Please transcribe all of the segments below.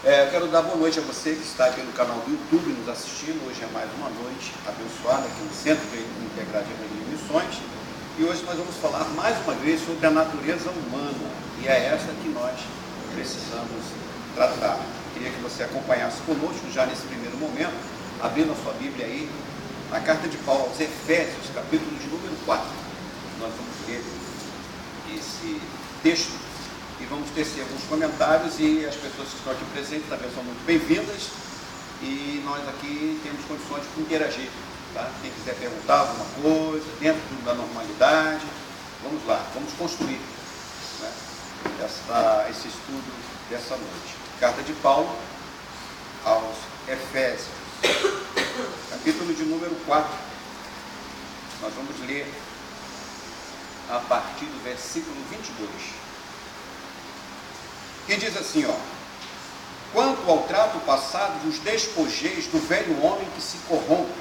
Eu quero dar boa noite a você que está aqui no canal do YouTube nos assistindo. Hoje é mais uma noite abençoada aqui no Centro Integrado de Evangelismo e Missões. E hoje nós vamos falar mais uma vez sobre a natureza humana. E é essa que nós precisamos tratar. Queria que você acompanhasse conosco já nesse primeiro momento, abrindo a sua Bíblia aí, na carta de Paulo aos Efésios, capítulo de número 4. Nós vamos ler esse texto. E vamos tecer alguns comentários, e as pessoas que estão aqui presentes também são muito bem-vindas, e nós aqui temos condições de interagir, tá? Quem quiser perguntar alguma coisa, dentro da normalidade, vamos lá, vamos construir, né, esse estudo dessa noite. Carta de Paulo aos Efésios, capítulo de número 4, nós vamos ler a partir do versículo 22. Que diz assim, quanto ao trato passado, vos despojeis do velho homem que se corrompe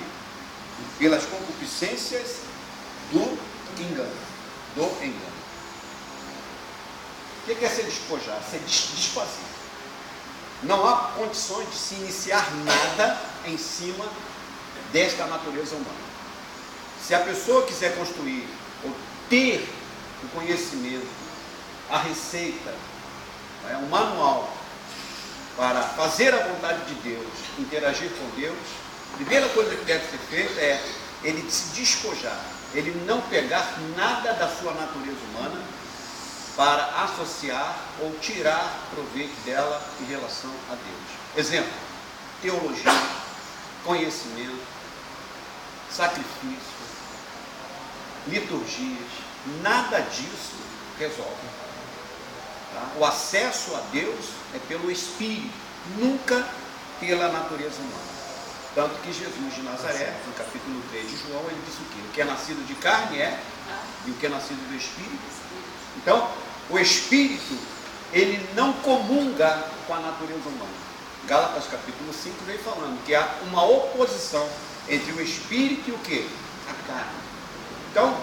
pelas concupiscências do engano. O que é ser despojar? Ser desfazer. Não há condições de se iniciar nada em cima desta natureza humana. Se a pessoa quiser construir ou ter o conhecimento, a receita, um manual para fazer a vontade de Deus, interagir com Deus, a primeira coisa que deve ser feita é ele se despojar, ele não pegar nada da sua natureza humana para associar ou tirar proveito dela em relação a Deus. Exemplo, teologia, conhecimento, sacrifício, liturgias, nada disso resolve. O acesso a Deus é pelo Espírito, nunca pela natureza humana. Tanto que Jesus de Nazaré, no capítulo 3 de João, ele disse o quê? O que é nascido de carne é, e o que é nascido do Espírito. Então, o Espírito, ele não comunga com a natureza humana. Gálatas capítulo 5 vem falando que há uma oposição entre o Espírito e o quê? A carne. Então,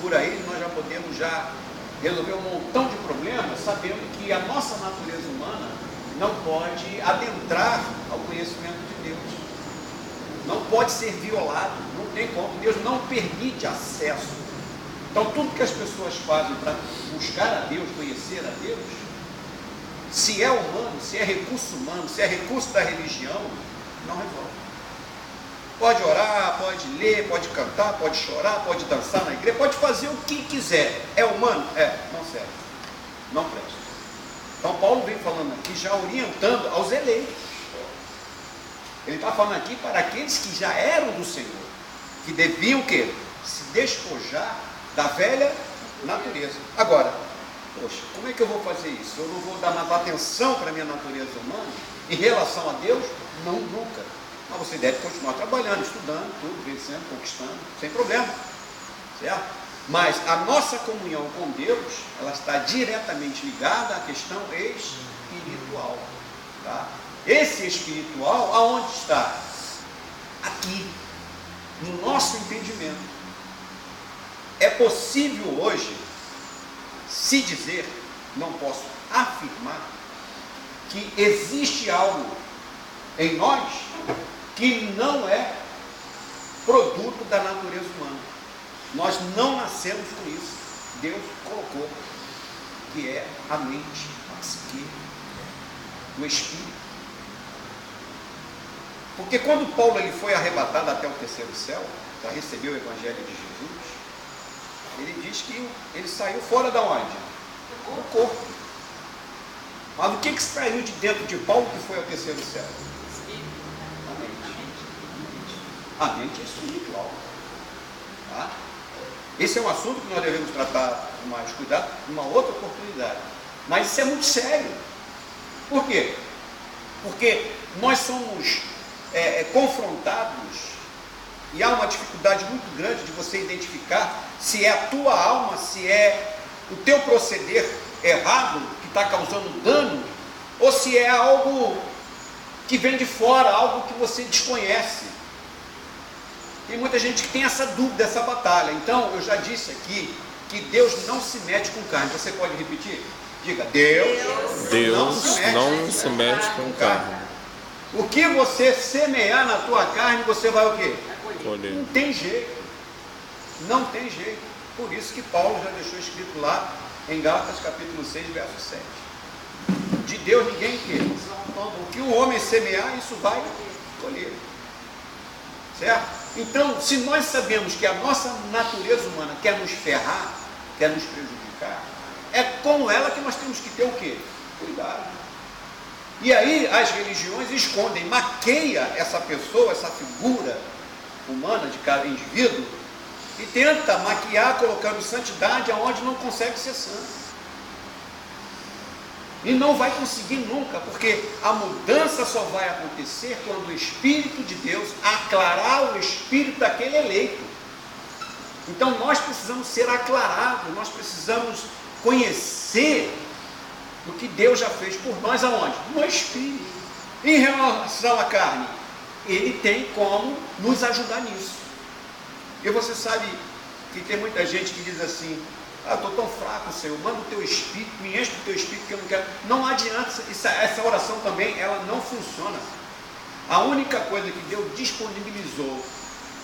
por aí nós já podemos resolver um montão de problemas, sabendo que a nossa natureza humana não pode adentrar ao conhecimento de Deus, não pode ser violado, não tem como, Deus não permite acesso. Então tudo que as pessoas fazem para buscar a Deus, conhecer a Deus, se é humano, se é recurso humano, se é recurso da religião, não resolve. Pode orar, pode ler, pode cantar, pode chorar, pode dançar na igreja, pode fazer o que quiser. É humano? Não serve. Não presta. Então Paulo vem falando aqui, já orientando aos eleitos. Ele está falando aqui para aqueles que já eram do Senhor, que deviam o quê? Se despojar da velha natureza. Agora, poxa, como é que eu vou fazer isso? Eu não vou dar mais atenção para a minha natureza humana em relação a Deus? Não, nunca. Mas você deve continuar trabalhando, estudando, tudo, vencendo, conquistando, sem problema, certo? Mas a nossa comunhão com Deus, ela está diretamente ligada à questão espiritual, tá? Esse espiritual, aonde está? Aqui, no nosso entendimento. É possível hoje se dizer, não posso afirmar, que existe algo em nós que não é produto da natureza humana. Nós não nascemos com isso. Deus colocou, que é a mente, a psique, o espírito. Porque quando Paulo ele foi arrebatado até o terceiro céu, para receber o Evangelho de Jesus, ele diz que ele saiu fora da onde? Do corpo. Mas o que saiu de dentro de Paulo que foi ao terceiro céu? A mente é espiritual. Tá? Esse é um assunto que nós devemos tratar com mais cuidado, numa outra oportunidade. Mas isso é muito sério. Por quê? Porque nós somos confrontados, e há uma dificuldade muito grande de você identificar se é a tua alma, se é o teu proceder errado que está causando dano, ou se é algo que vem de fora, algo que você desconhece. Tem muita gente que tem essa dúvida, essa batalha. Então, eu já disse aqui que Deus não se mete com carne. Você pode repetir? Diga, Deus não se mete com carne. O que você semear na tua carne, você vai o quê? Colher. Não tem jeito. Não tem jeito. Por isso que Paulo já deixou escrito lá em Gálatas capítulo 6, verso 7. De Deus ninguém quer. O que o homem semear, isso vai colher. Certo? Então, se nós sabemos que a nossa natureza humana quer nos ferrar, quer nos prejudicar, é com ela que nós temos que ter o quê? Cuidado. E aí as religiões escondem, maqueia essa pessoa, essa figura humana de cada indivíduo, e tenta maquiar colocando santidade aonde não consegue ser santo. E não vai conseguir nunca, porque a mudança só vai acontecer quando o Espírito de Deus aclarar o espírito daquele eleito. Então nós precisamos ser aclarados, nós precisamos conhecer o que Deus já fez por nós aonde? No Espírito. Em relação à carne, Ele tem como nos ajudar nisso. E você sabe que tem muita gente que diz assim: ah, estou tão fraco, Senhor, manda o teu Espírito, me enche do teu Espírito que eu não quero. Não adianta, essa oração também, ela não funciona. A única coisa que Deus disponibilizou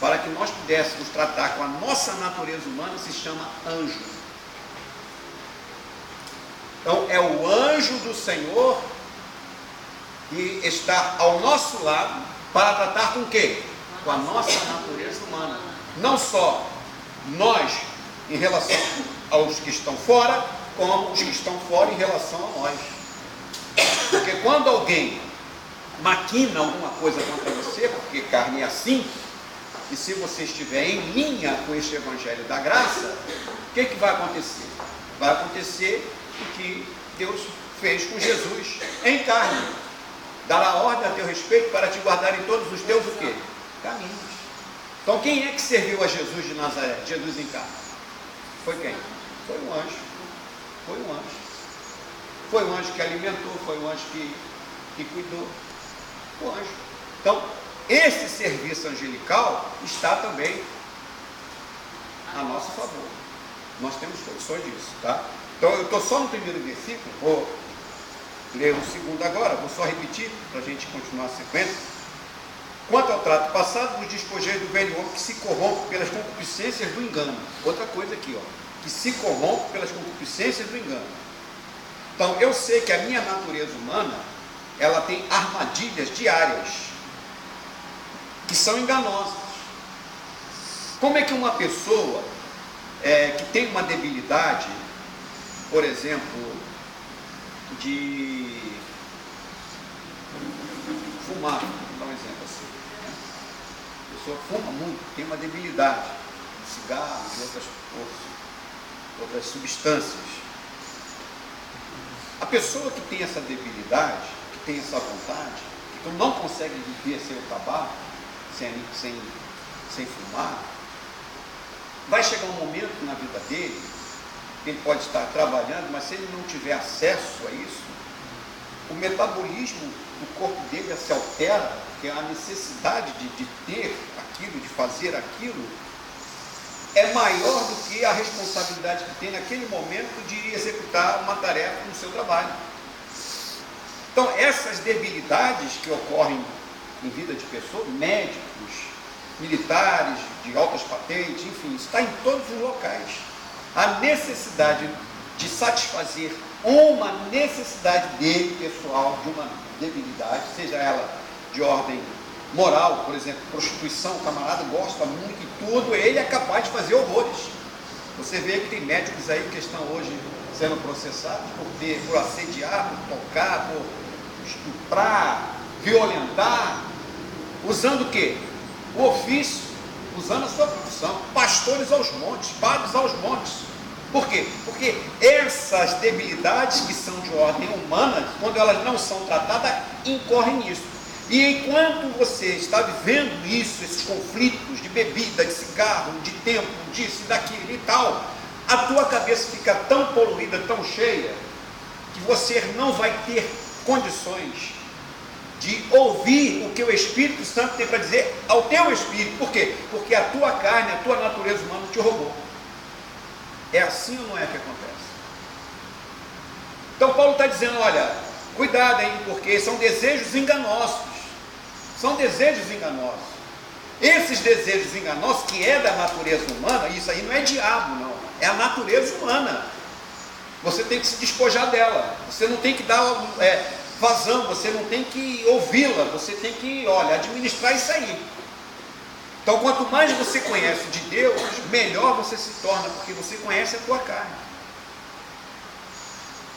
para que nós pudéssemos tratar com a nossa natureza humana se chama anjo. Então é o anjo do Senhor que está ao nosso lado para tratar com o quê? Com a nossa natureza humana. Não só nós em relação aos que estão fora, como os que estão fora em relação a nós. Porque quando alguém maquina alguma coisa contra você, porque carne é assim, e se você estiver em linha com este evangelho da graça, o que vai acontecer? Vai acontecer o que Deus fez com Jesus em carne. Dará ordem a teu respeito para te guardar em todos os teus o quê? Caminhos. Então quem é que serviu a Jesus de Nazaré? Jesus em carne. Foi quem? Foi um anjo. Foi um anjo. Foi um anjo que alimentou, foi um anjo que cuidou. O anjo. Então, esse serviço angelical está também a nosso favor. Nós temos condições disso, tá? Então, eu estou só no primeiro versículo, vou ler o segundo agora, vou só repetir para a gente continuar a sequência. Quanto ao trato passado, vos despojeis do velho homem que se corrompe pelas concupiscências do engano. Outra coisa aqui, ó, que se corrompe pelas concupiscências do engano. Então, eu sei que a minha natureza humana, ela tem armadilhas diárias, que são enganosas. Como é que uma pessoa que tem uma debilidade, por exemplo, de fumar, vou dar um exemplo assim, né? A pessoa fuma muito, tem uma debilidade, de cigarro, de outras substâncias. A pessoa que tem essa debilidade, que tem essa vontade, que não consegue viver sem o tabaco, sem fumar, vai chegar um momento na vida dele, que ele pode estar trabalhando, mas se ele não tiver acesso a isso, o metabolismo do corpo dele se altera, porque a necessidade de ter aquilo, de fazer aquilo, é maior do que a responsabilidade que tem naquele momento de executar uma tarefa no seu trabalho. Então, essas debilidades que ocorrem em vida de pessoas, médicos, militares, de altas patentes, enfim, está em todos os locais. A necessidade de satisfazer uma necessidade dele, pessoal, de uma debilidade, seja ela de ordem moral, por exemplo, prostituição, o camarada gosta muito e tudo, ele é capaz de fazer horrores. Você vê que tem médicos aí que estão hoje sendo processados por assediar, por tocar, por estuprar, violentar, usando o quê? O ofício, usando a sua profissão, pastores aos montes, padres aos montes. Por quê? Porque essas debilidades que são de ordem humana, quando elas não são tratadas, incorrem nisso. E enquanto você está vivendo isso, esses conflitos de bebida, de cigarro, de tempo, disso e daquilo e tal, a tua cabeça fica tão poluída, tão cheia, que você não vai ter condições de ouvir o que o Espírito Santo tem para dizer ao teu espírito. Por quê? Porque a tua carne, a tua natureza humana te roubou. É assim ou não é que acontece? Então Paulo está dizendo, olha, cuidado, hein, porque são desejos enganosos. São desejos enganosos. Esses desejos enganosos, que é da natureza humana, isso aí não é diabo, não. É a natureza humana. Você tem que se despojar dela. Você não tem que dar vazão, você não tem que ouvi-la. Você tem que, administrar isso aí. Então, quanto mais você conhece de Deus, melhor você se torna, porque você conhece a tua carne.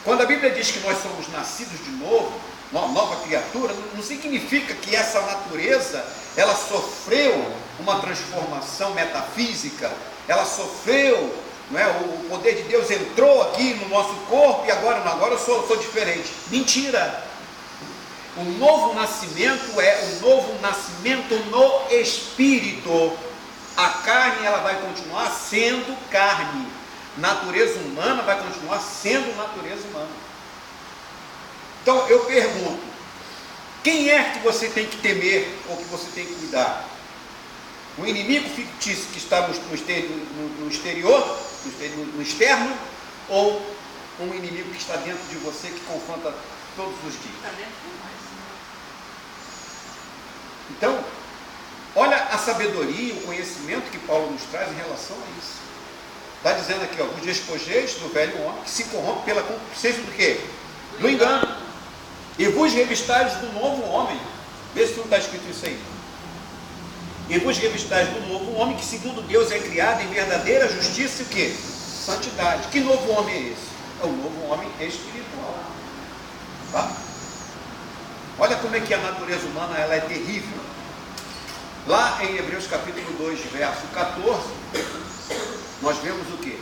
Quando a Bíblia diz que nós somos nascidos de novo, nova criatura, não significa que essa natureza, ela sofreu uma transformação metafísica, ela sofreu, não é? O poder de Deus entrou aqui no nosso corpo e agora eu sou diferente. Mentira! O novo nascimento é o novo nascimento no Espírito. A carne, ela vai continuar sendo carne. Natureza humana vai continuar sendo natureza humana. Então eu pergunto, quem é que você tem que temer ou que você tem que cuidar? O inimigo fictício que está no externo, ou um inimigo que está dentro de você, que confronta todos os dias? Então, olha a sabedoria, o conhecimento que Paulo nos traz em relação a isso. Está dizendo aqui, vos despojeis do velho homem, que se corrompe pela concupiscência do quê? Do engano. E vos revistais do novo homem. Vê se não está escrito isso aí. E vos revistais do novo homem, que segundo Deus é criado em verdadeira justiça e o quê? Santidade. Que novo homem é esse? É o novo homem espiritual. Tá? Olha como é que a natureza humana ela é terrível. Lá em Hebreus capítulo 2, verso 14, nós vemos o quê?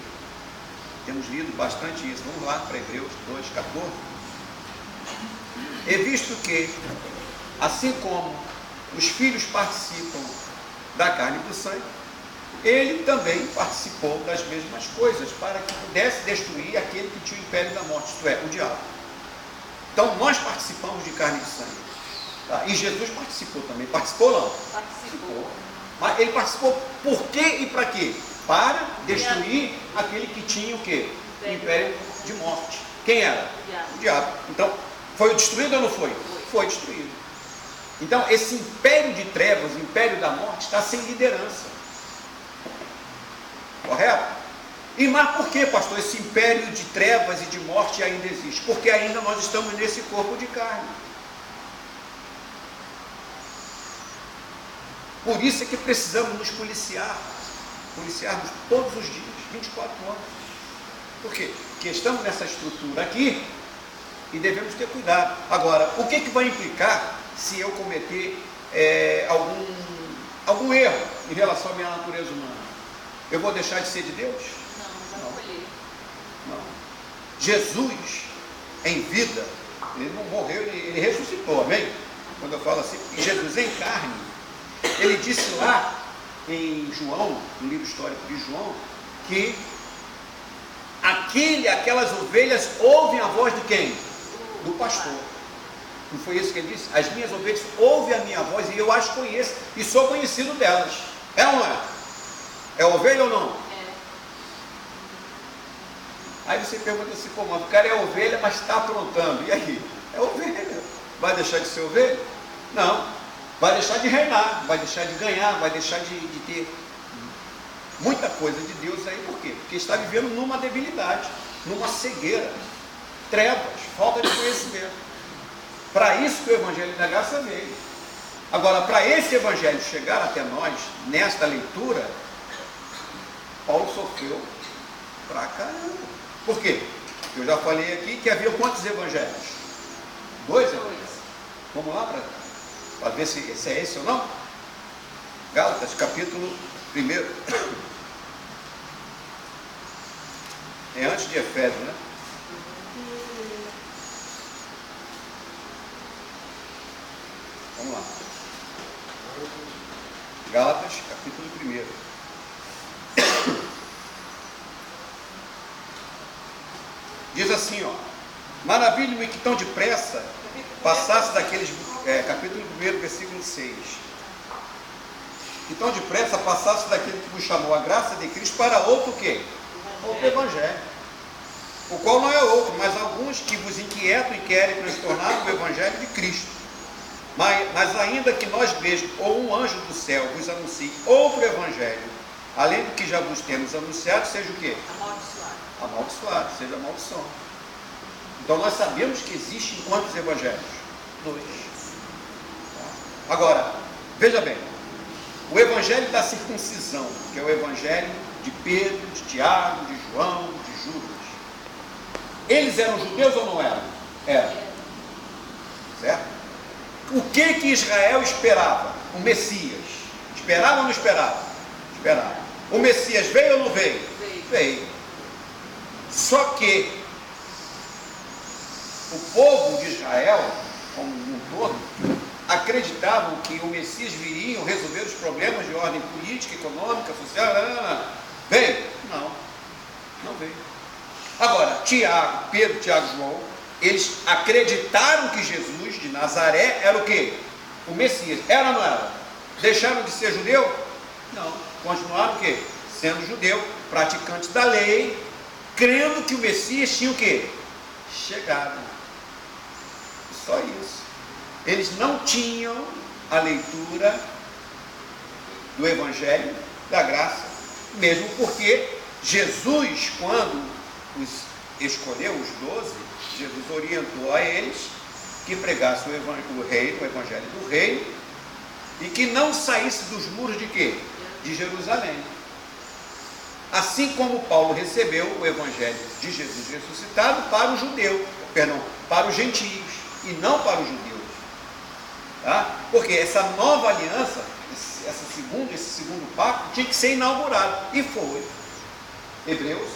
Temos lido bastante isso. Vamos lá para Hebreus 2, 14. É visto que, assim como os filhos participam da carne e do sangue, ele também participou das mesmas coisas, para que pudesse destruir aquele que tinha o império da morte, isto é, o diabo. Então nós participamos de carne e de sangue. Tá? E Jesus participou também. Participou ou não? Participou. Mas ele participou por quê e para quê? Para destruir aquele que tinha o quê? O império de morte. Quem era? O diabo. Então, foi destruído ou não foi? Foi destruído. Então, esse império de trevas, o império da morte, está sem liderança. Correto? E mas por que, pastor, esse império de trevas e de morte ainda existe? Porque ainda nós estamos nesse corpo de carne. Por isso é que precisamos nos policiarmos todos os dias, 24 horas. Por quê? Porque estamos nessa estrutura aqui e devemos ter cuidado. Agora, o que vai implicar se eu cometer algum erro em relação à minha natureza humana? Eu vou deixar de ser de Deus? Não. Jesus, em vida, ele não morreu, ele ressuscitou, amém? Quando eu falo assim, Jesus em carne, ele disse lá em João, no livro histórico de João, que aquelas ovelhas ouvem a voz de quem? Do pastor. Não foi isso que ele disse? As minhas ovelhas ouvem a minha voz e eu as conheço e sou conhecido delas. É ou não é? É ovelha ou não? Aí você pergunta assim, pô, mas o cara é ovelha, mas está aprontando. E aí? É ovelha. Vai deixar de ser ovelha? Não. Vai deixar de reinar, vai deixar de ganhar, vai deixar de ter muita coisa de Deus aí. Por quê? Porque está vivendo numa debilidade, numa cegueira, trevas, falta de conhecimento. Para isso que o Evangelho da Graça veio. Agora, para esse Evangelho chegar até nós, nesta leitura, Paulo sofreu pra caramba. Por quê? Eu já falei aqui que havia quantos evangelhos? 2 evangelhos. Vamos lá para ver se é esse ou não? Gálatas, capítulo 1. É antes de Efésios, né? Vamos lá. Gálatas, capítulo 1. Diz assim, maravilho-me que tão depressa passasse daqueles, capítulo 1, versículo 6. Que tão depressa passasse daquele que vos chamou a graça de Cristo para outro quê? Outro evangelho. o qual não é outro, mas alguns que vos inquietam e querem transtornar o evangelho de Cristo. Mas ainda que nós mesmos, ou um anjo do céu, vos anuncie outro evangelho, além do que já vos temos anunciado, seja o quê? Amaldiçoado. Amaldiçoado, seja maldição. Então nós sabemos que existem quantos evangelhos? 2. Agora, veja bem, o evangelho da circuncisão, que é o evangelho de Pedro, de Tiago, de João, de Judas, eles eram judeus ou não eram? Eram. Certo? O que Israel esperava? O Messias. Esperava ou não esperava? Esperava. O Messias veio ou não veio? Veio. Só que o povo de Israel, como um todo, acreditavam que o Messias viria resolver os problemas de ordem política, econômica, social. Veio? Não. Não veio. Agora, Pedro, Tiago, João, eles acreditaram que Jesus de Nazaré era o quê? O Messias. Era ou não era? Deixaram de ser judeu? Não. Continuaram o quê? Sendo judeu, praticantes da lei, crendo que o Messias tinha o quê? Chegado. Só isso. Eles não tinham a leitura do Evangelho da Graça, mesmo porque Jesus, quando os escolheu, os 12, Jesus orientou a eles que pregassem o Evangelho do Reino, e que não saísse dos muros de quê? De Jerusalém. Assim como Paulo recebeu o Evangelho de Jesus ressuscitado para o judeu, para os gentios, e não para os judeus. Tá? Porque essa nova aliança, esse segundo pacto, tinha que ser inaugurado, e foi. Hebreus,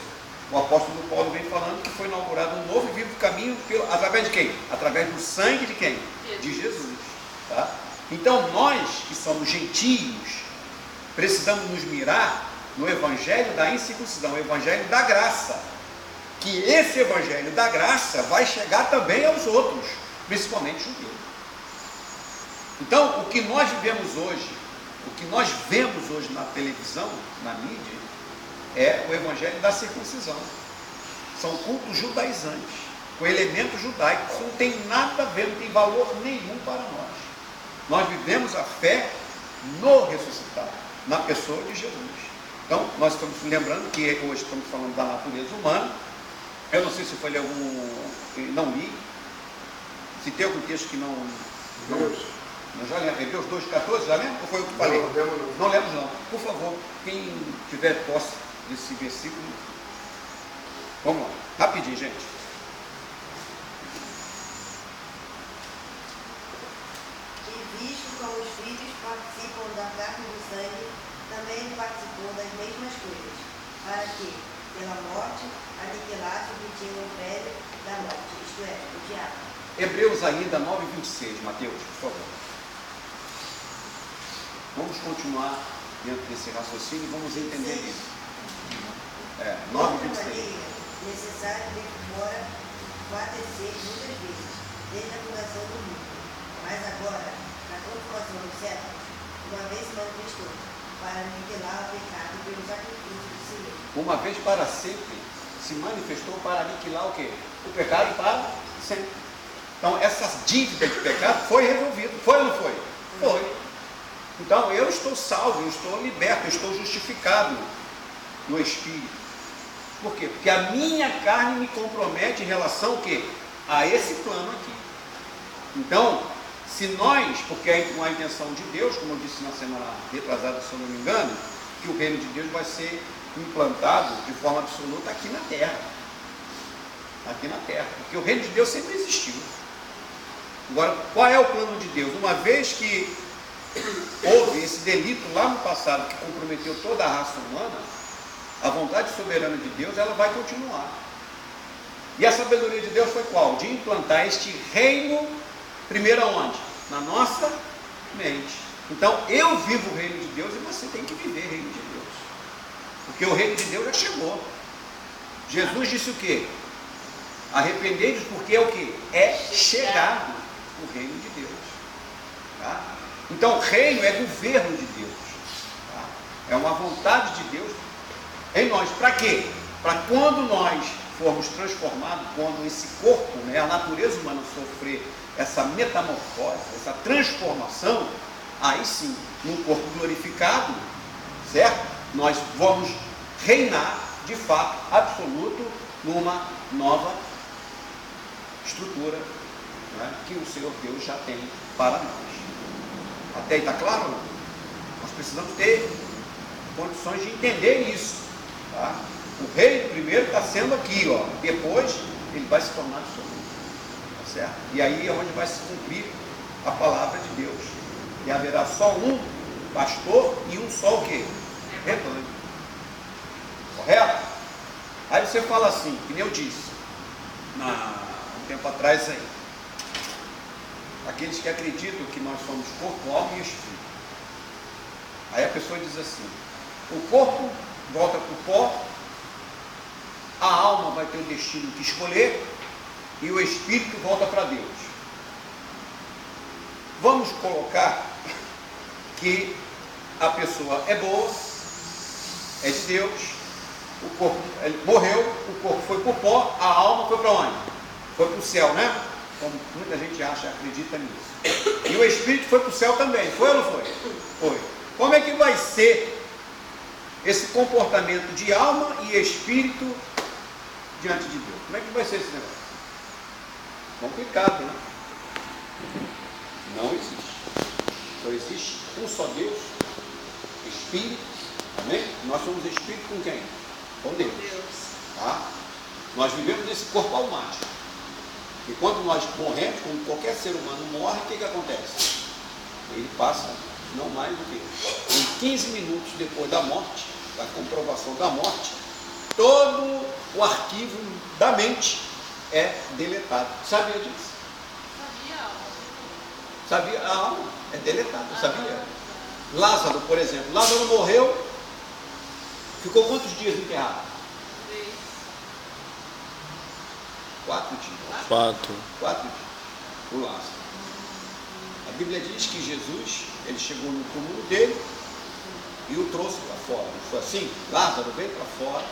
o apóstolo Paulo vem falando que foi inaugurado um novo e vivo caminho, através de quem? Através do sangue de quem? De Jesus. Tá? Então nós, que somos gentios, precisamos nos mirar no evangelho da incircuncisão, o evangelho da graça. Que esse evangelho da graça vai chegar também aos outros, principalmente judeus. Então, o que nós vivemos hoje, o que nós vemos hoje na televisão, na mídia, é o evangelho da circuncisão. São cultos judaizantes, com elementos judaicos. Isso não tem nada a ver, não tem valor nenhum para nós. Nós vivemos a fé no ressuscitado, na pessoa de Jesus. Então, nós estamos lembrando que hoje estamos falando da natureza humana. Eu não sei se foi ler não li. Se tem algum texto que não já lembro. Hebreus 2,14, já lembra? Ou foi o que falei? Não lembro não. Por favor, quem tiver posse desse versículo, vamos lá, rapidinho, gente. E visto como os filhos participam da carne e do sangue, também participou das mesmas coisas, para que, pela morte, aniquilasse o que tinha o império da morte, isto é, o diabo. Hebreus ainda 9,26, Mateus, por favor. Vamos continuar dentro desse raciocínio e vamos entender isso. 9,26. Necessário de fora padecer muitas vezes, desde a fundação do mundo. Mas agora, na consumação dos séculos, uma vez se manifestou, para aniquilar o pecado pelo sacrifício de si mesmo. Uma vez para sempre se manifestou para aniquilar o quê? O pecado para sempre. Então, essa dívida de pecado foi resolvida. Foi ou não foi? Foi. Então, eu estou salvo, eu estou liberto, eu estou justificado no Espírito. Por quê? Porque a minha carne me compromete em relação ao quê? A esse plano aqui. Então, se nós, porque é a intenção de Deus, como eu disse na semana retrasada, se eu não me engano, que o reino de Deus vai ser implantado de forma absoluta aqui na Terra. Aqui na Terra. Porque o reino de Deus sempre existiu. Agora, qual é o plano de Deus? Uma vez que houve esse delito lá no passado que comprometeu toda a raça humana, a vontade soberana de Deus, ela vai continuar. E a sabedoria de Deus foi qual? De implantar este reino, primeiro aonde? Na nossa mente. Então, eu vivo o reino de Deus e você tem que viver o reino de Deus. Porque o reino de Deus já chegou. Jesus disse o quê? Arrependei-vos porque é o quê? É chegado o reino de Deus. Tá? Então, reino é governo de Deus. Tá? É uma vontade de Deus em nós. Para quê? Para quando nós formos transformados, quando esse corpo, né, a natureza humana sofrer essa metamorfose, essa transformação, aí sim, num corpo glorificado, certo? Nós vamos reinar de fato absoluto numa nova estrutura, né, que o Senhor Deus já tem para nós. Até aí está claro? Nós precisamos ter condições de entender isso, tá? O reino primeiro está sendo aqui, ó, depois ele vai se tornar absoluto, tá certo? E aí é onde vai se cumprir a palavra de Deus, e haverá só um pastor e um só o quê? Rebanho. Correto? Aí você fala assim, que nem eu disse um tempo atrás aí, aqueles que acreditam que nós somos corpo, alma e espírito. Aí a pessoa diz assim, o corpo volta para o pó, a alma vai ter o destino que escolher e o espírito volta para Deus. Vamos colocar que a pessoa é boa, é de Deus, o corpo morreu, o corpo foi para o pó, a alma foi para onde? Foi para o céu, né? Como muita gente acha, acredita nisso. E o espírito foi para o céu também, foi ou não foi? Foi. Como é que vai ser esse comportamento de alma e espírito diante de Deus? Como é que vai ser esse negócio? Complicado, né? Não existe. Só existe um só Deus, Espírito, amém? Nós somos Espírito com quem? Com Deus. Tá? Nós vivemos nesse corpo almático. E quando nós morremos, como qualquer ser humano morre, o que acontece? Ele passa não mais do que em 15 minutos depois da morte, da comprovação da morte, todo o arquivo da mente é deletado. Sabia disso? Sabia? A alma é deletada, sabia? Lázaro, por exemplo. Lázaro morreu, ficou quantos dias enterrado? 4 dias. 4 dias. O Lázaro. A Bíblia diz que Jesus, ele chegou no túmulo dele e o trouxe para fora. Não foi assim? Lázaro veio para fora,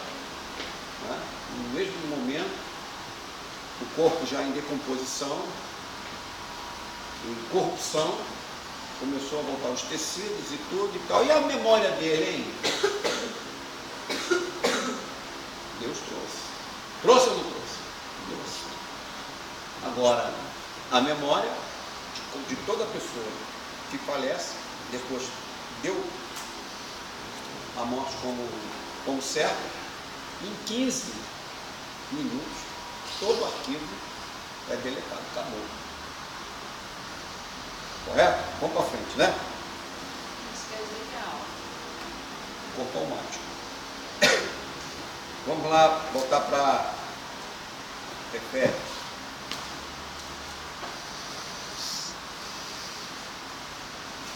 né? No mesmo momento, o corpo já em decomposição, em corrupção, começou a voltar os tecidos e tudo e tal. E a memória dele, hein? Deus trouxe. Trouxe ou não trouxe? Trouxe. Agora, a memória de toda pessoa que falece, depois deu a morte como certa, em 15 minutos, todo o arquivo é deletado, acabou. Correto? Vamos para frente, né? Isso quer dizer que é alma. Corpo almático. Vamos lá, voltar para Efésios.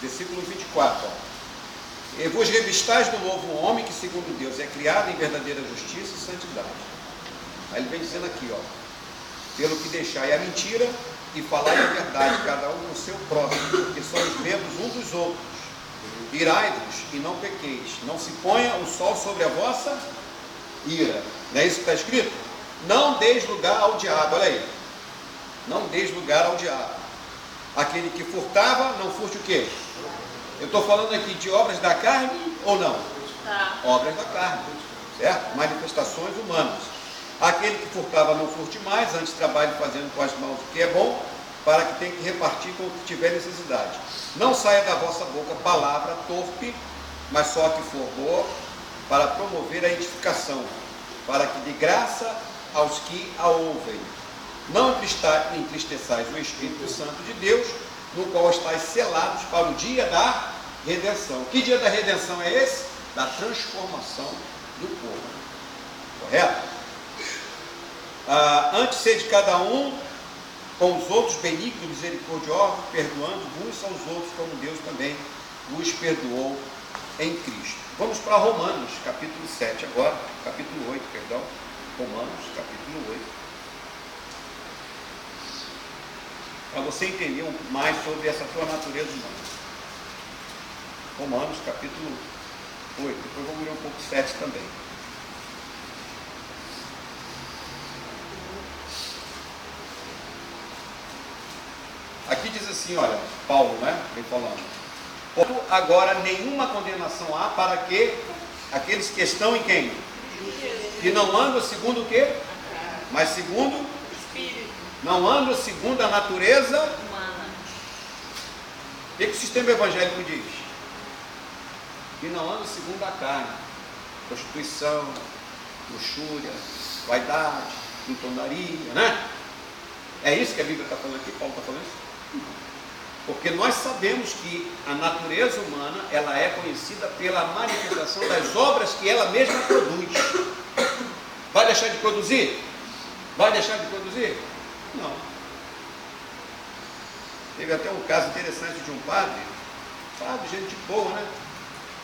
Versículo 24. Ó. E vos revistais do novo homem que, segundo Deus, é criado em verdadeira justiça e santidade. Aí ele vem dizendo aqui, ó. Pelo que deixai a mentira e falai a verdade, cada um no seu próximo, porque sois membros uns dos outros. Irai-vos e não pequeis. Não se ponha o sol sobre a vossa ira. Não é isso que está escrito? Não deis lugar ao diabo. Olha aí. Não deis lugar ao diabo. Aquele que furtava, não furte o quê? Eu estou falando aqui de obras da carne ou não? Tá. Obras da carne, certo? Manifestações humanas. Aquele que furtava, não furte mais, antes trabalhe fazendo com as mãos o que é bom, para que tenha que repartir com o que tiver necessidade. Não saia da vossa boca palavra torpe, mas só a que for boa, para promover a edificação, para que dê graça aos que a ouvem. Não entristeçais o Espírito Santo de Deus, no qual estáis selados para o dia da redenção. Que dia da redenção é esse? Da transformação do povo. Correto? Antes sede cada um com os outros benignos, misericordiosos, perdoando uns aos outros, como Deus também vos perdoou em Cristo. Vamos para Romanos, capítulo 7 agora, capítulo 8, perdão. Romanos, capítulo 8. Para você entender mais sobre essa tua natureza humana. Romanos, capítulo 8. Depois vamos ler um pouco 7 também. assim, olha, Paulo, né? Vem falando. Agora nenhuma condenação há para que aqueles que estão em quem? Que não andam segundo o quê? Mas segundo? Espírito. Não andam segundo a natureza. Humana. O que o sistema evangélico diz? Que não andam segundo a carne. Prostituição, luxúria, vaidade, glutonaria, né? É isso que a Bíblia está falando aqui, Paulo está falando isso? Porque nós sabemos que a natureza humana, ela é conhecida pela manifestação das obras que ela mesma produz. Vai deixar de produzir? Vai deixar de produzir? Não. Teve até um caso interessante de um padre, gente boa, né?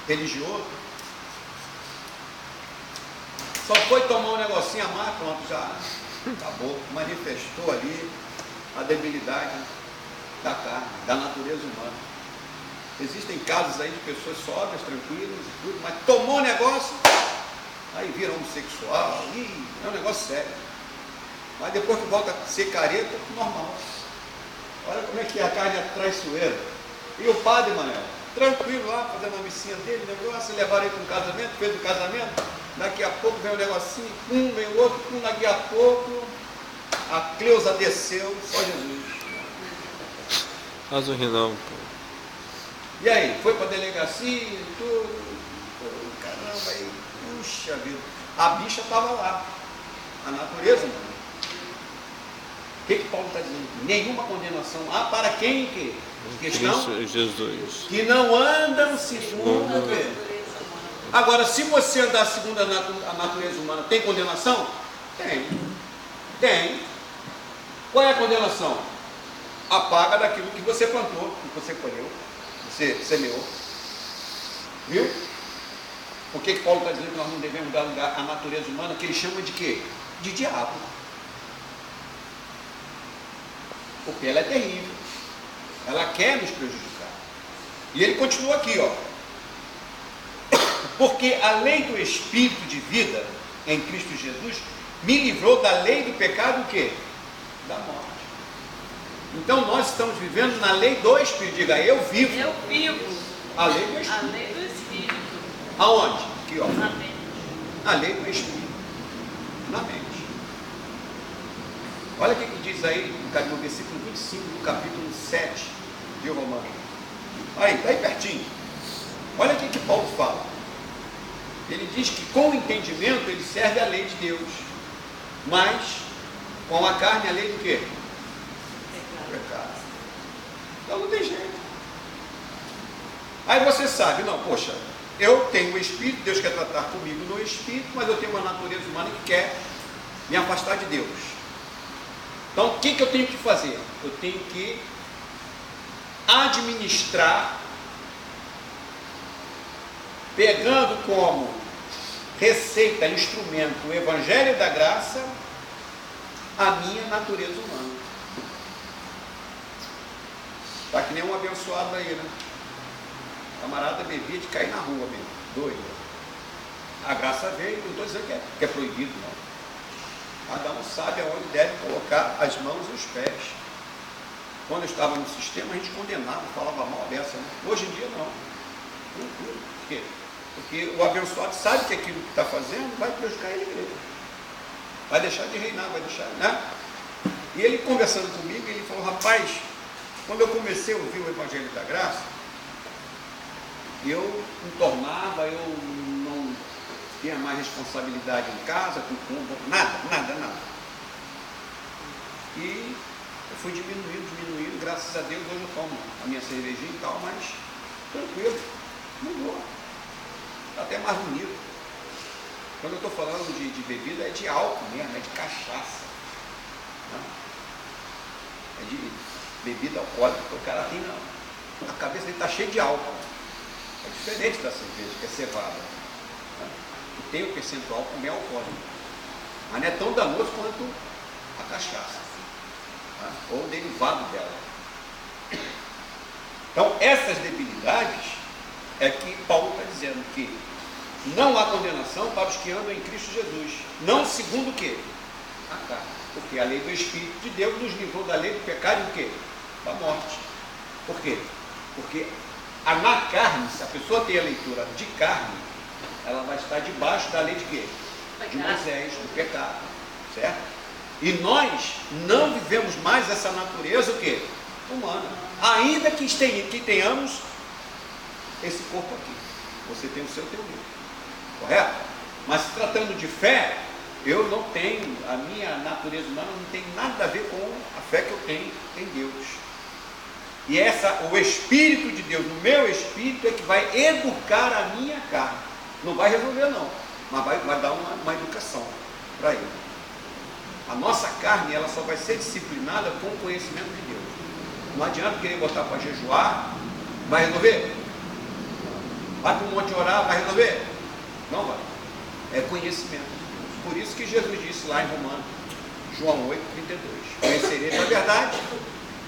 Religioso. Só foi tomar um negocinho a mais, pronto, já acabou. Manifestou ali a debilidade da carne, da natureza humana. Existem casos aí de pessoas sóbrias, tranquilas e tudo, mas tomou um negócio, aí vira homossexual, é um negócio sério. Mas depois que volta a ser careta, normal. Olha como é que a carne é traiçoeira. E o padre, Manel, tranquilo lá, fazendo a missinha dele, negócio, levaram ele para um casamento, fez o casamento, daqui a pouco vem um negocinho, vem o outro, daqui a pouco a Cleusa desceu, só Jesus. Faz o rinão, pô. E aí, foi para a delegacia e tudo, caramba, aí, puxa vida, a bicha estava lá, a natureza, mano. O que Paulo está dizendo? Nenhuma condenação há para quem que? Questão? Cristo Jesus. Que não andam segundo o quê? Agora, se você andar segundo a natureza humana, tem condenação? Tem. Qual é a condenação? A paga daquilo que você plantou, que você colheu, você semeou. Viu? Por que Paulo está dizendo que nós não devemos dar lugar à natureza humana, que ele chama de quê? De diabo. Porque ela é terrível. Ela quer nos prejudicar. E ele continua aqui, ó. Porque a lei do Espírito de vida em Cristo Jesus me livrou da lei do pecado, o quê? Da morte. Então nós estamos vivendo na lei do Espírito. Diga, eu vivo. Eu vivo. A lei do A Espírito. lei do Espírito. Aonde? Aqui, ó. Na mente. A lei do Espírito. Na mente. Olha o que diz aí no versículo 25 do capítulo 7 de Romanos. Aí, está aí pertinho. Olha o que Paulo fala. Ele diz que com o entendimento ele serve a lei de Deus. Mas com a carne a lei do quê? Pecado. Então não tem jeito. Aí você sabe, não, poxa, eu tenho o Espírito, Deus quer tratar comigo no Espírito, mas eu tenho uma natureza humana que quer me afastar de Deus. Então o que eu tenho que fazer? Eu tenho que administrar, pegando como receita, instrumento, o Evangelho da Graça, a minha natureza humana. Está que nem um abençoado aí, né? O camarada bebia de cair na rua mesmo, doido. A graça veio, não estou dizendo que é proibido, não. Cada um sabe aonde deve colocar as mãos e os pés. Quando eu estava no sistema, a gente condenava, falava mal dessa, né? Hoje em dia, não. Tranquilo. Por quê? Porque o abençoado sabe que aquilo que está fazendo vai prejudicar a igreja. Vai deixar de reinar, vai deixar, né? E ele conversando comigo, ele falou, rapaz, quando eu comecei a ouvir o Evangelho da Graça, eu me tornava, eu não tinha mais responsabilidade em casa, com nada. E eu fui diminuindo, graças a Deus, hoje eu tomo a minha cervejinha e tal, mas tranquilo, mudou. Está até mais bonito. Quando eu estou falando de bebida, é de álcool mesmo, é de cachaça. Né? É de bebida alcoólica, porque o cara tem a cabeça dele está cheia de álcool. É diferente da cerveja, que é cevada. Né? E tem o percentual como é alcoólico. Mas não é tão danoso quanto a cachaça. Né? Ou o derivado dela. Então, essas debilidades é que Paulo está dizendo que não há condenação para os que andam em Cristo Jesus. Não segundo o quê? A carne. Porque a lei do Espírito de Deus nos livrou da lei do pecado e o quê? Da morte. Por quê? Porque na carne, se a pessoa tem a leitura de carne, ela vai estar debaixo da lei de quê? De Moisés, do pecado, certo? E nós não vivemos mais essa natureza o quê? Humana. Ainda que tenhamos esse corpo aqui. Você tem o seu, tem o meu. Correto? Mas se tratando de fé, eu não tenho, a minha natureza humana não tem nada a ver com a fé que eu tenho em Deus. E o Espírito de Deus, no meu espírito, é que vai educar a minha carne. Não vai resolver não, mas vai dar uma educação para ele. A nossa carne, ela só vai ser disciplinada com o conhecimento de Deus. Não adianta querer botar para jejuar, vai resolver? Vai para um monte orar, vai resolver? Não vai. É conhecimento. Por isso que Jesus disse lá em Romanos, João 8, 32. Conhecereis a verdade,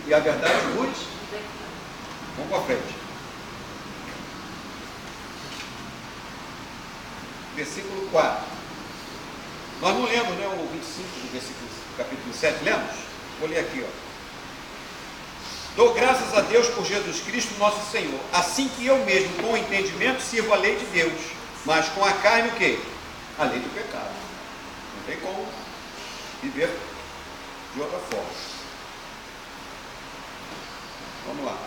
e a verdade vos. Vamos para frente. Versículo 4. Nós não lemos, né, o 25 do versículo, capítulo 7, lemos? Vou ler aqui, ó. Dou graças a Deus por Jesus Cristo, nosso Senhor, assim que eu mesmo, com o entendimento, sirvo a lei de Deus, mas com a carne o quê? A lei do pecado. Não tem como viver de outra forma. Vamos lá.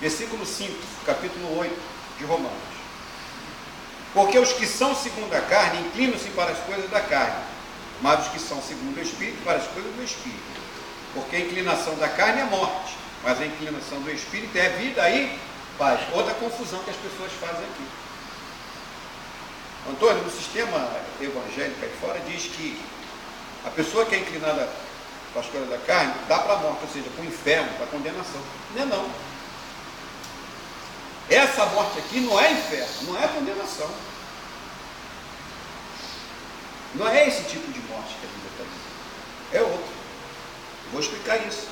Versículo 5, capítulo 8 de Romanos. Porque os que são segundo a carne inclinam-se para as coisas da carne, mas os que são segundo o Espírito para as coisas do Espírito. Porque a inclinação da carne é morte, mas a inclinação do Espírito é vida e paz. Outra confusão que as pessoas fazem aqui. Antônio, no sistema evangélico aí fora, diz que a pessoa que é inclinada para as coisas da carne dá para a morte, ou seja, para o inferno, para a condenação. Não é não. Essa morte aqui não é inferno, não é condenação. Não é esse tipo de morte que a Bíblia está dizendo. É outro. Vou explicar isso.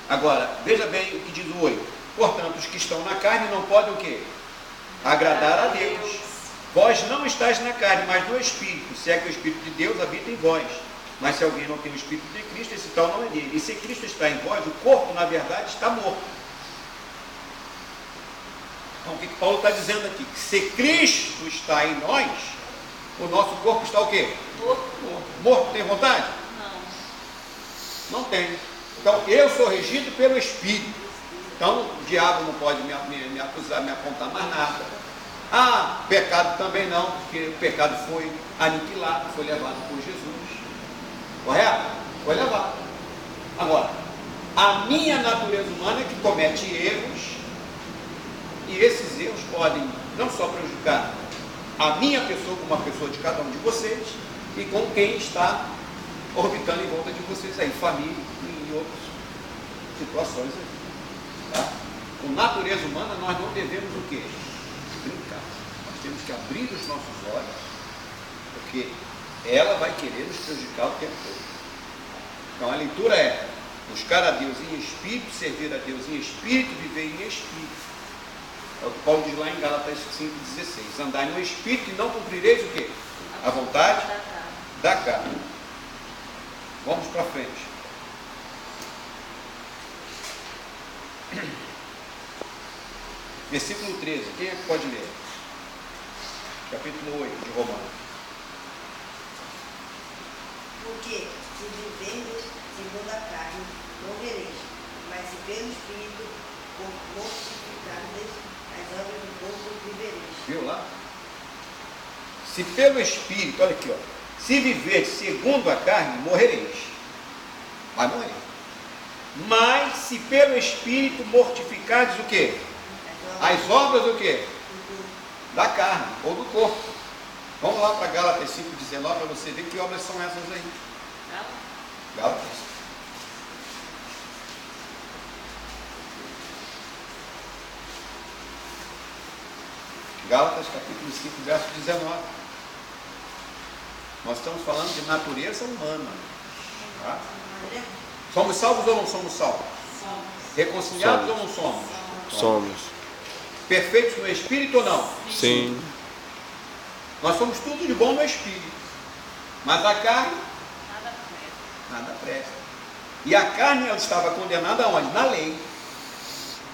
Agora, veja bem o que diz o 8. Portanto, os que estão na carne não podem o quê? Agradar a Deus. Vós não estáis na carne, mas no Espírito. Se é que o Espírito de Deus habita em vós. Mas se alguém não tem o Espírito de Cristo, esse tal não é dele. E se Cristo está em vós, o corpo, na verdade, está morto. Então, o que Paulo está dizendo aqui? Que se Cristo está em nós, o nosso corpo está o quê? Morto. Morto. Tem vontade? Não tem. Então, eu sou regido pelo Espírito. Então, o diabo não pode me acusar, me apontar mais nada. Ah, pecado também não, porque o pecado foi aniquilado, foi levado por Jesus. Correto? Foi levado. Agora, a minha natureza humana é que comete erros, e esses erros podem não só prejudicar a minha pessoa, como a pessoa de cada um de vocês, e com quem está orbitando em volta de vocês aí, família e em outras situações aí. Tá? Com natureza humana, nós não devemos o quê? Brincar. Nós temos que abrir os nossos olhos, porque ela vai querer nos prejudicar o tempo todo. Então a leitura é buscar a Deus em espírito, servir a Deus em espírito, viver em espírito. É o que Paulo diz lá em Gálatas 5,16. Andai no espírito e não cumprireis o quê? A vontade da carne. Vamos para frente. Versículo 13. Quem é que pode ler? Capítulo 8 de Romanos. Porque se viverdes segundo a carne, morrereis, mas se pelo Espírito mortificardes as obras do corpo, vivereis. Viu lá? Se pelo Espírito, olha aqui, ó, se viver segundo a carne, morrereis. Vai morrer. Mas se pelo Espírito mortificardes o quê? As obras do quê? Da carne ou do corpo. Vamos lá para Gálatas 5,19 para você ver que obras são essas aí. Gálatas. Gálatas capítulo 5, verso 19. Nós estamos falando de natureza humana. Tá? Somos salvos ou não somos salvos? Reconciliados ou não somos? Somos. Perfeitos no Espírito ou não? Sim. Nós somos tudo de bom no Espírito. Mas a carne, Nada presta. nada presta. E a carne ela estava condenada aonde? Na lei.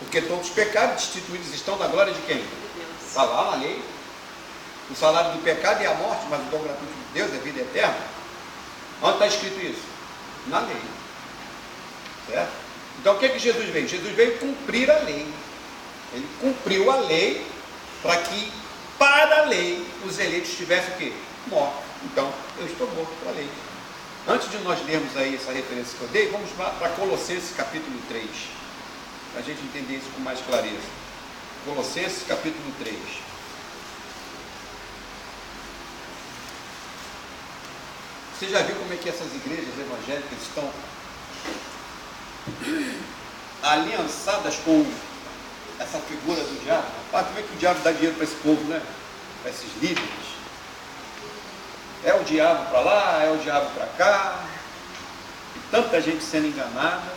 Porque todos os pecados destituídos estão da glória de quem? De Deus. Está lá na lei. O salário do pecado é a morte, mas o dom gratuito de Deus é a vida eterna. Onde está escrito isso? Na lei. Certo? Então o que Jesus veio? Jesus veio cumprir a lei. Ele cumpriu a lei para a lei os eleitos tivessem o quê? Morto. Então, eu estou morto para a lei. Antes de nós lermos aí essa referência que eu dei, vamos para Colossenses capítulo 3. Para a gente entender isso com mais clareza. Colossenses capítulo 3. Você já viu como é que essas igrejas evangélicas estão aliançadas com essa figura do diabo? Ah, como é que o diabo dá dinheiro para esse povo, né? Para esses líderes. É o diabo para lá, é o diabo para cá. E tanta gente sendo enganada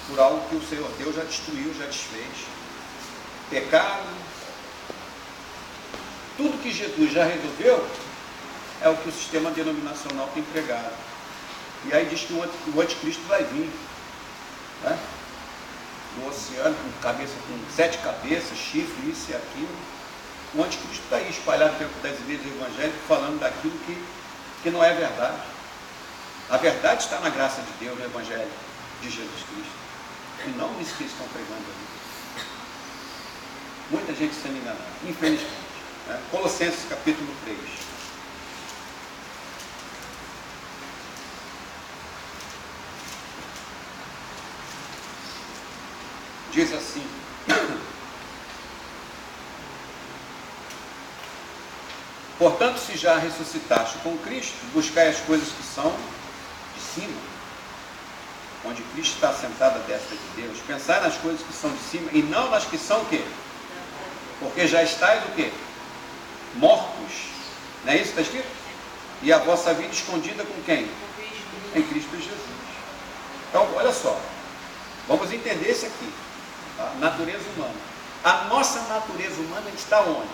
por algo que o Senhor Deus já destruiu, já desfez. Pecado. Tudo que Jesus já resolveu é o que o sistema denominacional tem pregado. E aí diz que o anticristo vai vir, né? No oceano, com 7 cabeças, chifre, isso e aquilo. O anticristo está aí espalhado dentro das igrejas evangélicas, falando daquilo que não é verdade. A verdade está na graça de Deus, no Evangelho de Jesus Cristo, e não nisso que eles estão pregando ali. Muita gente sendo enganada, infelizmente, né? Colossenses capítulo 3. Diz assim: portanto, se já ressuscitaste com Cristo, buscai as coisas que são de cima, onde Cristo está sentado à destra de Deus. Pensai nas coisas que são de cima e não nas que são o quê? Porque já estáis o quê? Mortos. Não é isso que está escrito? E a vossa vida escondida com quem? Em Cristo Jesus. Então, olha só, vamos entender isso aqui. A natureza humana. A nossa natureza humana está onde?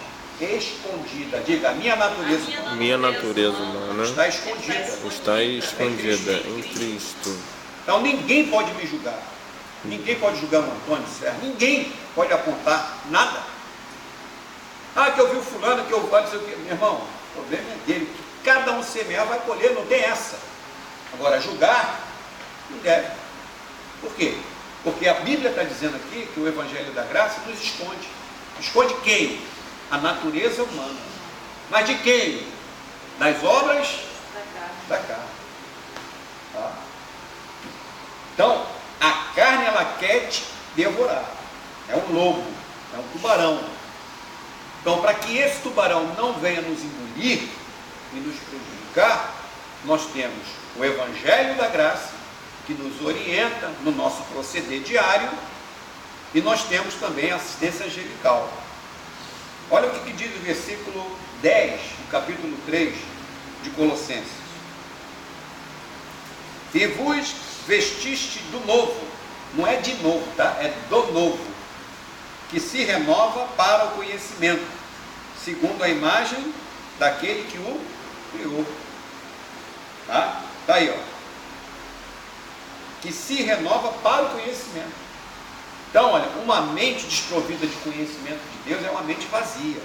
Escondida. Diga, a minha natureza humana. Minha natureza humana Está escondida. está escondida em Cristo. Então ninguém pode me julgar. Ninguém pode julgar o Antônio Serra. Ninguém pode apontar nada. Ah, que eu vi o fulano, que eu vi, dizer o quê? Meu irmão, o problema é dele. Que cada um semear vai colher, não tem essa. Agora, julgar, não deve. Por quê? Porque a Bíblia está dizendo aqui que o Evangelho da Graça nos esconde. Esconde quem? A natureza humana. Mas de quem? Das obras da carne. Tá? Então, a carne ela quer te devorar. É um lobo, é um tubarão. Então, para que esse tubarão não venha nos engolir e nos prejudicar, nós temos o Evangelho da Graça, que nos orienta no nosso proceder diário, e nós temos também a assistência angelical. Olha o que diz o versículo 10, do capítulo 3 de Colossenses. E vos vestiste do novo, não é de novo, tá? É do novo, que se renova para o conhecimento, segundo a imagem daquele que o criou. Tá? Tá aí, ó. Que se renova para o conhecimento. Então, olha, uma mente desprovida de conhecimento de Deus é uma mente vazia.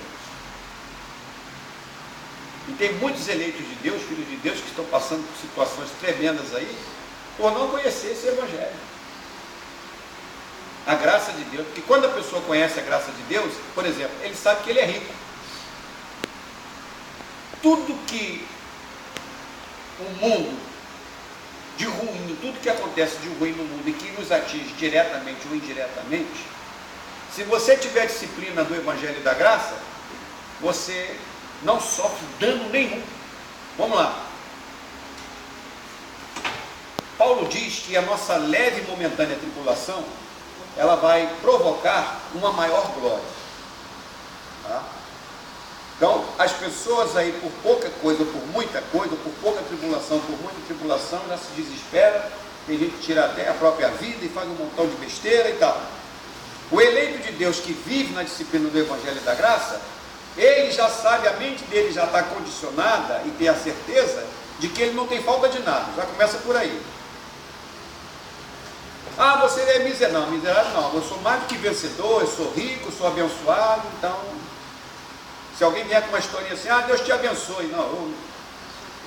E tem muitos eleitos de Deus, filhos de Deus, que estão passando por situações tremendas aí, por não conhecer esse Evangelho. A graça de Deus. Porque quando a pessoa conhece a graça de Deus, por exemplo, ele sabe que ele é rico. Tudo que o mundo de ruim, tudo que acontece de ruim no mundo e que nos atinge diretamente ou indiretamente, se você tiver disciplina do Evangelho da Graça, você não sofre dano nenhum. Vamos lá. Paulo diz que a nossa leve e momentânea tribulação, ela vai provocar uma maior glória. Tá? Então, as pessoas aí, por pouca coisa, por muita coisa, por pouca tribulação, por muita tribulação, já se desespera, tem gente que tira até a própria vida e faz um montão de besteira e tal. O eleito de Deus que vive na disciplina do Evangelho da Graça, ele já sabe, a mente dele já está condicionada e tem a certeza de que ele não tem falta de nada. Já começa por aí. Ah, você é miserável. Não, miserável não. Eu sou mais do que vencedor, eu sou rico, eu sou abençoado. Então, se alguém vier com uma historinha assim, ah, Deus te abençoe. Não,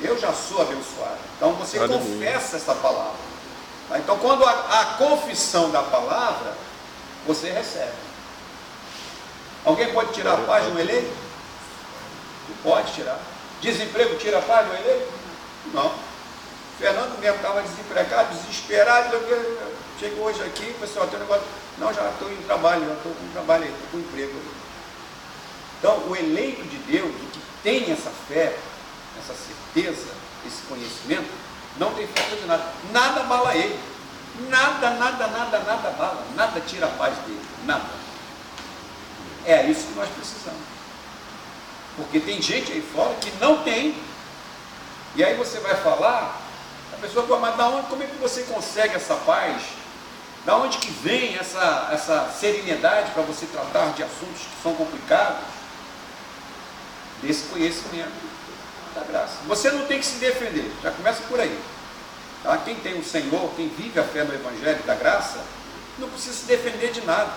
eu já sou abençoado. Então você confessa essa palavra. Então quando a confissão da palavra, você recebe. Alguém pode tirar a paz de um eleito? Não pode tirar. Desemprego tira a paz do eleito? Não. Fernando mesmo estava desempregado, desesperado. Chegou hoje aqui, pessoal, tem um negócio. Não, já estou em trabalho, já estou com trabalho aí, estou com emprego aí. Então, o eleito de Deus, o que tem essa fé, essa certeza, esse conhecimento, não tem falta de nada. Nada abala ele. Nada abala. Nada tira a paz dele. Nada. É isso que nós precisamos. Porque tem gente aí fora que não tem. E aí você vai falar, a pessoa fala, mas da onde, como é que você consegue essa paz? Da onde que vem essa serenidade para você tratar de assuntos que são complicados? Desse conhecimento da graça. Você não tem que se defender, já começa por aí. Tá? Quem tem o Senhor, quem vive a fé no Evangelho da graça, não precisa se defender de nada.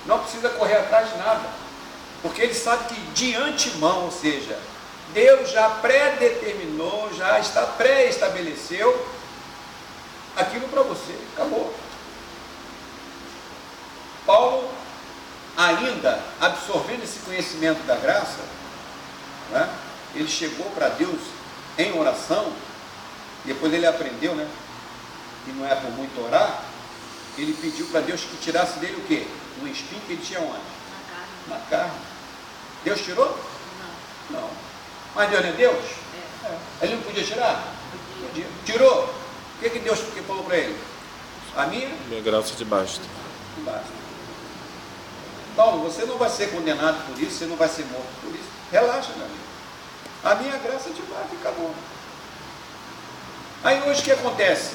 Não precisa correr atrás de nada. Porque ele sabe que de antemão, ou seja, Deus já predeterminou, já está pré-estabeleceu aquilo para você, acabou. Paulo, ainda absorvendo esse conhecimento da graça, né, ele chegou para Deus em oração, depois ele aprendeu, né, que não é por muito orar, ele pediu para Deus que tirasse dele o quê? Um espinho que ele tinha onde? Na carne. Deus tirou? Não. Não. Mas Deus não é Deus? Ele não podia tirar? Podia. Tirou? O que Deus falou para ele? A minha graça te basta. Basta. Paulo, você não vai ser condenado por isso, você não vai ser morto por isso. Relaxa, meu amigo. A minha graça te basta e acabou. Aí hoje o que acontece?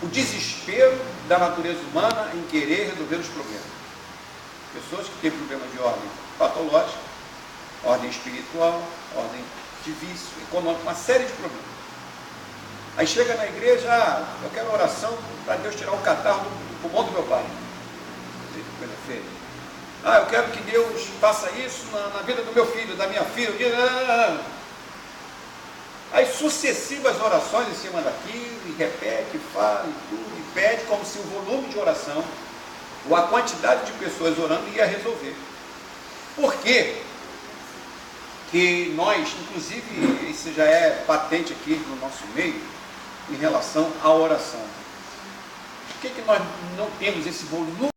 O desespero da natureza humana em querer resolver os problemas. Pessoas que têm problemas de ordem patológica, ordem espiritual, ordem de vício, econômico, uma série de problemas. Aí chega na igreja, eu quero oração para Deus tirar o catarro do pulmão do meu pai. Coisa feia. Eu quero que Deus faça isso na vida do meu filho, da minha filha. Aí sucessivas orações em cima daquilo, e repete, fala, e tudo, e pede, como se o volume de oração, ou a quantidade de pessoas orando ia resolver. Por quê? Que nós, inclusive, isso já é patente aqui no nosso meio, em relação à oração. Por que nós não temos esse volume